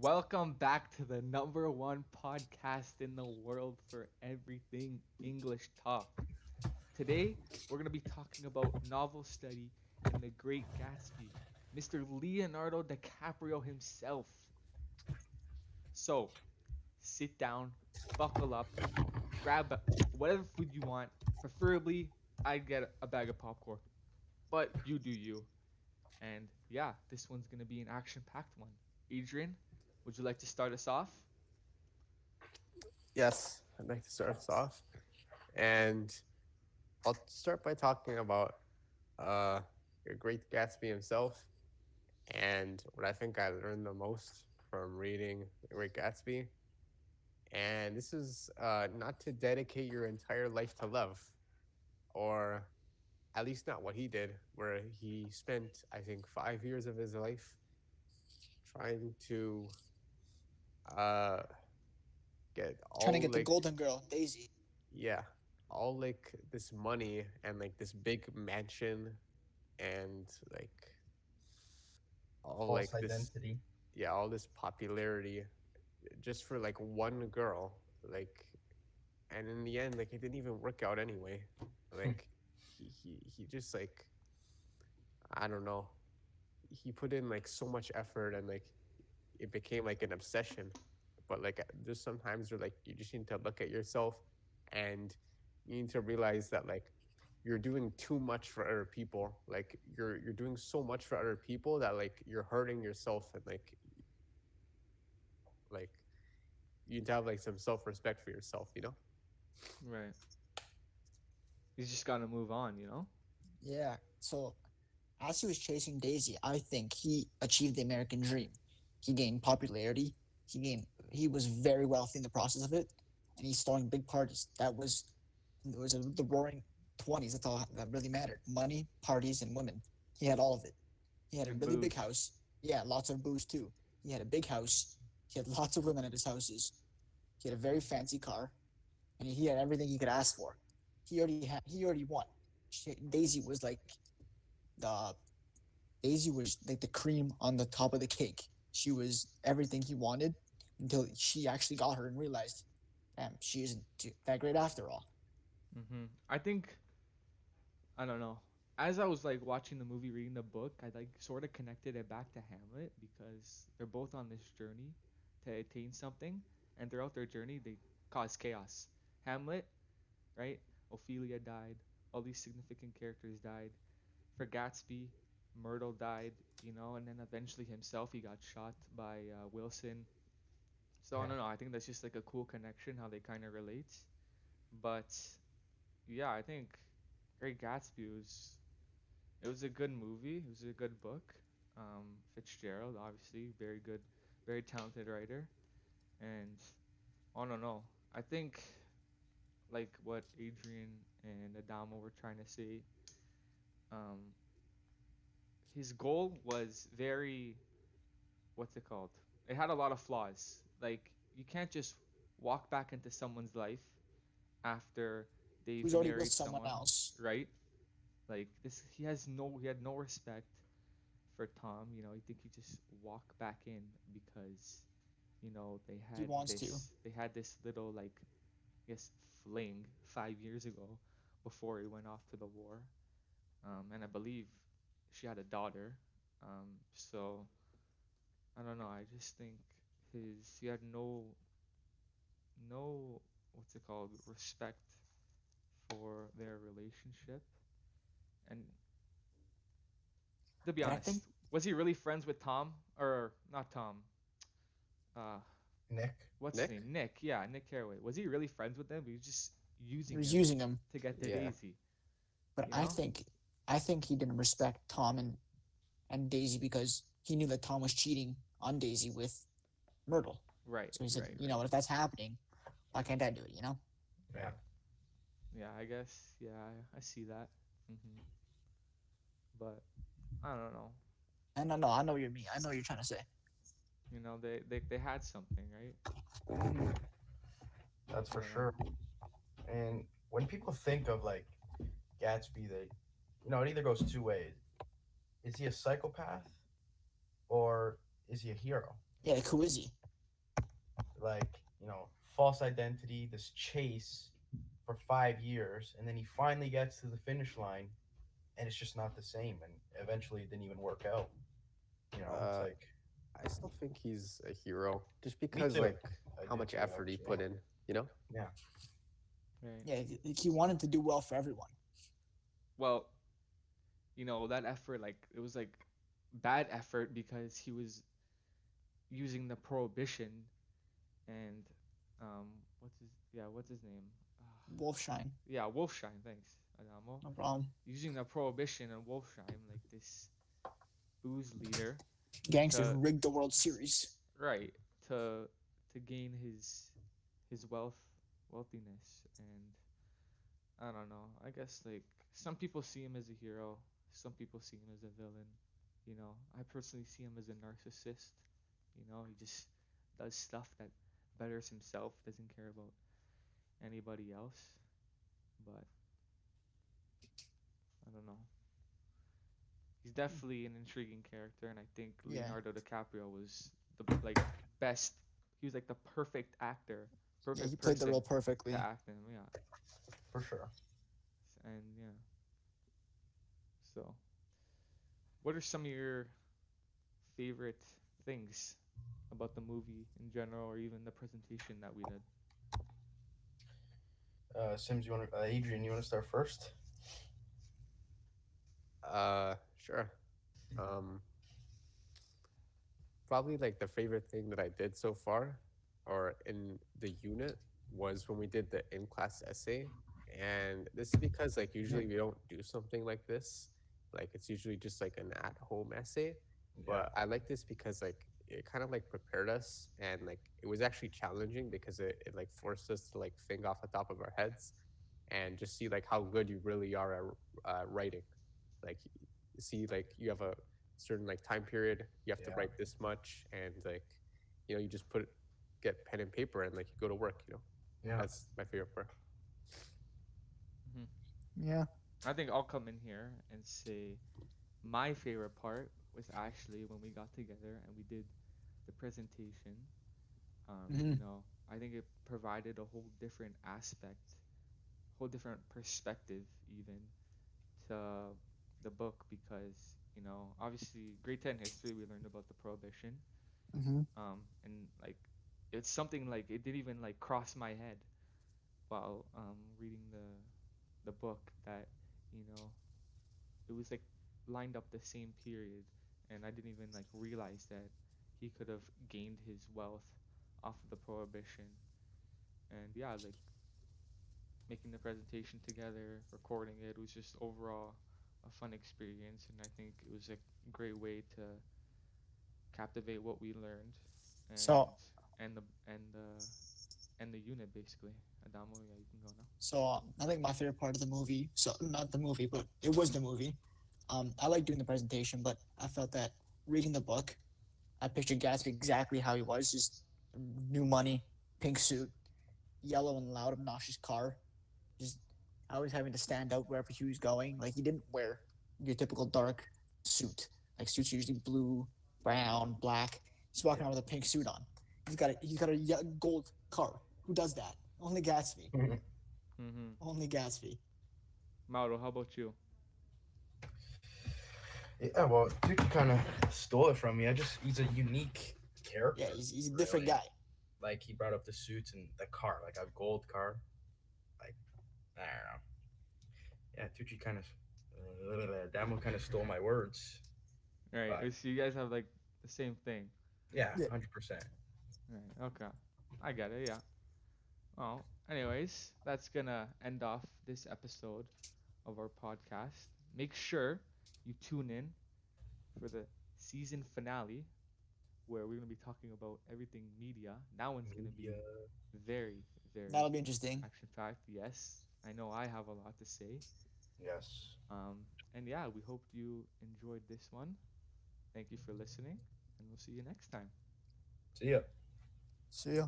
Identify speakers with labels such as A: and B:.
A: Welcome back to the number one podcast in the world for everything English talk. Today, we're going to be talking about novel study and the Great Gatsby, Mr. Leonardo DiCaprio himself. So, sit down, buckle up, grab whatever food you want. Preferably, I'd get a bag of popcorn, but you do you. And yeah, this one's going to be an action packed one. Adrian, would you like to start us off?
B: Yes, I'd like to start us off. And I'll start by talking about uh, your great Gatsby himself and what I think I learned the most from reading The Great Gatsby. And this is not to dedicate your entire life to love, or at least not what he did, where he spent, I think, 5 years of his life trying to uh, get
C: Trying to
B: all
C: get the
B: like
C: golden girl, Daisy.
B: yeah, all like this money and like this big mansion and like all
D: False
B: like this
D: identity.
B: yeah, all this popularity just for like one girl. Like and in the end, like it didn't even work out anyway. Like he just like I don't know. He put in like so much effort and like it became like an obsession. But like there's sometimes where like you just need to look at yourself and you need to realize that like you're doing too much for other people. Like you're doing so much for other people that like you're hurting yourself and like you need to have like some self respect for yourself, you know?
A: Right. He's just got to move on, you know?
C: Yeah. So as he was chasing Daisy, I think he achieved the American dream. He gained popularity. He was very wealthy in the process of it, and he's throwing big parties. The roaring 20s. That's all that really mattered. Money, parties, and women. He had all of it. He had a
A: And
C: really big
A: booze.
C: house. Yeah, lots of booze too. He had a big house. He had lots of women at his houses. He had a very fancy car, and he had everything he could ask for. He already won. Daisy was like the Daisy was like the cream on the top of the cake. She was everything he wanted until she actually got her and realized, damn, she isn't that great after all.
A: I think, I don't know. As I was like watching the movie, reading the book, I like sort of connected it back to Hamlet because they're both on this journey to attain something, and throughout their journey, they cause chaos. Hamlet, right? Ophelia died. All these significant characters died. For Gatsby, Myrtle died, and then eventually himself, he got shot by Wilson. So I
D: Yeah.
A: don't know. I think that's just like a cool connection how they kind of relate. But yeah, I think Great Gatsby was a good movie. It was a good book. Fitzgerald, obviously, very good, very talented writer. And I don't know. I think like what Adrian and Adamo were trying to say. Um, his goal was very, what's it called? It had a lot of flaws. Like you can't just walk back into someone's life after
C: He
A: they've
C: was already with
A: married
C: someone
A: someone,
C: else.
A: right? Like this, he had no respect for Tom. You think he just walk back in because they
C: He
A: had
C: wants to.
A: this little like I guess fling 5 years ago before he went off to the war. And I believe she had a daughter. So I don't know. I just think he had no what's it called respect for their relationship. And to be
C: And I think
A: honest, was he really friends with Tom or not Tom? Uh,
D: Nick.
A: what's his
B: Nick?
A: name? Nick. Yeah, Nick Carraway. Was he really friends with them? He was just
C: he
A: using
C: was
A: him
C: using him,
A: to get to
B: Yeah.
A: Daisy.
C: but
A: You know?
C: I think he didn't respect Tom and Daisy because he knew that Tom was cheating on Daisy with Myrtle.
A: Right.
C: So he said,
A: Right.
C: you
A: Right.
C: know, if that's happening, why can't I do it? You know.
D: Yeah.
A: Right. Yeah. I guess. Yeah. I see that. hmm But I don't know.
C: And I know you're me. I know what you're trying to say.
A: They had something, right?
C: Mm-hmm.
D: That's
A: I
D: for
A: don't know.
D: sure. And when people think of like Gatsby, it either goes two ways. Is he a psychopath or is he a hero?
C: Yeah, like, who is he?
D: Like, false identity, this chase for 5 years, and then he finally gets to the finish line, and it's just not the same. And eventually, it didn't even work out. It's
B: Uh,
D: like,
B: I still think he's a hero just
D: me
B: because
D: too.
B: like
D: I
B: how
D: do
B: much
D: too,
B: effort he
D: actually.
B: put in, you know?
D: Yeah,
A: Right.
C: Yeah, he wanted to do well for everyone.
A: Well, that effort, like it was like bad effort because he was using the prohibition and what's his name? Ah,
C: Wolfshine,
A: yeah, Wolfshine. Thanks, Adamo.
C: no problem.
A: Using the prohibition and Wolfshine, like this booze leader,
C: Gangsters
A: to
C: rigged the World Series.
A: right to gain his wealthiness. And I don't know. I guess like some people see him as a hero, some people see him as a villain. I personally see him as a narcissist. He just does stuff that betters himself, doesn't care about anybody else. But I don't know. He's definitely an intriguing character, and I think
C: Yeah,
A: Leonardo DiCaprio was the like best. He was like the perfect actor,
C: yeah, he
A: perfect
C: played the
A: person
C: role
A: to
C: perfectly.
A: act him. Yeah,
D: for sure.
A: and yeah. So, what are some of your favorite things about the movie in general, or even the presentation that we did?
D: Sims, you want to? Adrian, you want to start first?
B: Sure. Um, Probably like the favorite thing that I did so far, or in the unit, was when we did the in-class essay. And this is because like usually we don't do something like this. Like it's usually just like an at-home essay.
D: Yeah,
B: But I like this because like it kind of like prepared us, and like it was actually challenging because it like forced us to like think off the top of our heads and just see like how good you really are at writing. Like see like you have a certain like time period, you have to
D: yeah,
B: write this much, and like you just get pen and paper and like you go to work.
D: yeah.
B: That's my favorite part.
A: Hmm.
C: Yeah.
A: I think I'll come in here and say my favorite part was actually when we got together and we did the presentation.
C: Hmm.
A: I think it provided a whole different aspect, whole different perspective even to the book because obviously grade 10 history we learned about the prohibition,
C: Hmm.
A: and like it's something like it didn't even like cross my head while reading the book that you know it was like lined up the same period, and I didn't even like realize that he could have gained his wealth off of the prohibition. And yeah, like making the presentation together, recording it was just overall a fun experience, and I think it was a great way to captivate what we learned,
C: So,
A: and and the and the and the unit basically. Adamo, yeah, you can go now.
C: I think my favorite part of the movie. So not the movie, but it was the movie. I like doing the presentation, but I felt that reading the book, I pictured Gatsby exactly how he was, just new money, pink suit, yellow and loud, obnoxious car, just always having to stand out wherever he was going. Like he didn't wear your typical dark suit. Like suits are usually blue, brown, black. He's walking around with a pink suit on. He's got a gold car. Who does that? Only Gatsby.
D: Yeah.
A: Mm-hmm.
C: Only Gatsby.
A: Mauro, how about you?
D: Yeah, well, Tucci kind of stole it from me. He's a unique
C: Yeah,
D: character,
C: he's a different
D: really.
C: guy.
D: Like, he brought up the suits and the car, like a gold car. Like, I don't know. Yeah, Tucci kind of, Damo kind of stole my words.
A: Right,
D: But,
A: so you guys have like the same thing.
D: yeah,
C: Yeah.
D: 100%.
A: Right, okay, I get it. Yeah. Well, anyways, that's gonna end off this episode of our podcast. Make sure you tune in for the season finale where we're going to be talking about everything media. That one's going to
D: Media.
A: be very, very
C: That'll be interesting.
A: action packed. Yes, I know I have a lot to say.
D: Yes.
A: Um, and yeah, we hope you enjoyed this one. Thank you for listening, and we'll see you next time.
D: See ya.
C: See ya.